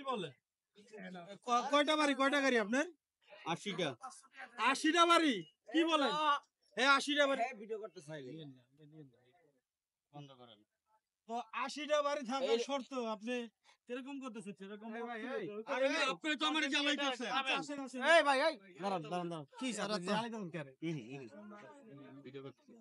বলে? কয়টা গাড়ি আপনার? 80টা। 80টা বাড়ি? কি বলেন? হ্যাঁ 80টা বাড়ি। ভিডিও করতে চাইলে বন্ধ করেন। তো 80টা বাড়ি থাকার শর্ত আপনি এরকম করতেছেন সেরকম আপনি তো আমারে জ্বালাইতেছেন। এই ভাই এই দাঁড়ান কি স্যার জ্বালাই দেন কেন? ভিডিও করতে।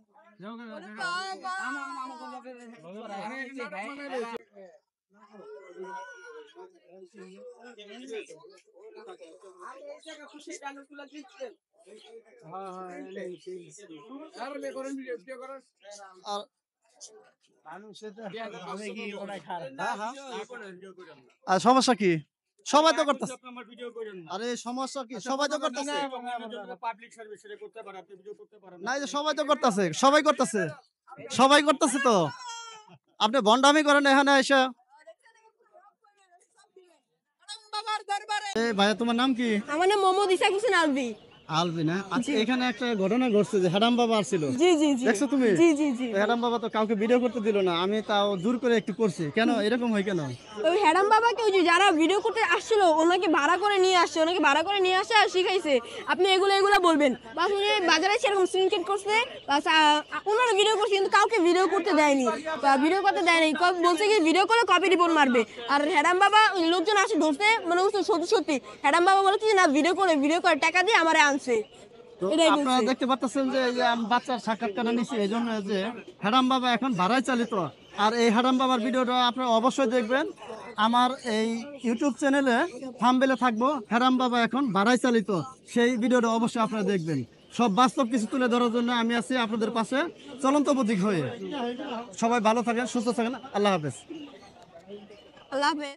আর সমস্যা কি? সবাই তো করতেছে। আরে সমস্যা কি? সবাই তো করতেছে। পাবলিক সার্ভিস এটা করতে পারে আপনি ভিডিও করতে পারেন না এই যে সবাই তো করতেছে। সবাই করতেছে তো। আপনি ভন্ডামি করেন এখানে এসে। এই ভাইয়া তোমার নাম কি? আমার নাম মোহাম্মদ ইসাক হোসেন আলভি। আলবিনা। আচ্ছা এখানে একটা ঘটনা ঘটছে যে হেরাম বাবা আসছিল। জি জি জি। দেখছো তুমি? জি জি জি। হেরাম বাবা তো কাউকে ভিডিও করতে দিল না। আমি তাও জোর করে একটু করছি। কেন এরকম হয় কেন? ওই হ্যাডাম বাবাকে ওই যে যারা ভিডিও করতে আসছিল ওনাকে ভাড়া করে নিয়ে আসছে, আর শিখাইছে আপনি এগুলা বলবেন। বাস উনি বাজারে সেরকম সিনকেট করছে, বাস ওনারা ভিডিও করছে কিন্তু কাউকে ভিডিও করতে দেয়নি। বলছে কি ভিডিও করে কপি রিপোর্ট মারবে। আর হ্যাডাম বাবা লোকজন আসে ধরতে মানে সত্যি হ্যাডাম বাবা বলে কি না ভিডিও করে টাকা দিয়ে আমারে আনছে। তো আপনারা দেখতে পাচ্ছেন যে এই যে আমি বাচ্চার সাক্ষাৎকার নিচ্ছি এই জন্য যে হেরাম বাবা এখন ভাড়ায় চালিত। আর এই হেরাম বাবার ভিডিওটা আপনারা অবশ্যই দেখবেন। আমার এই ইউটিউব চ্যানেলে থাম্বনেলে থাকবো হেরাম বাবা এখন ভাড়ায় চালিত, সেই ভিডিওটা অবশ্যই আপনারা দেখবেন। সব বাস্তব কিছু তুলে ধরার জন্য আমি আছি আপনাদের পাশে চলন্ত প্রতীক হয়ে। সবাই ভালো থাকেন, সুস্থ থাকেন। আল্লাহ হাফেজ। আল্লাহ হাফেজ।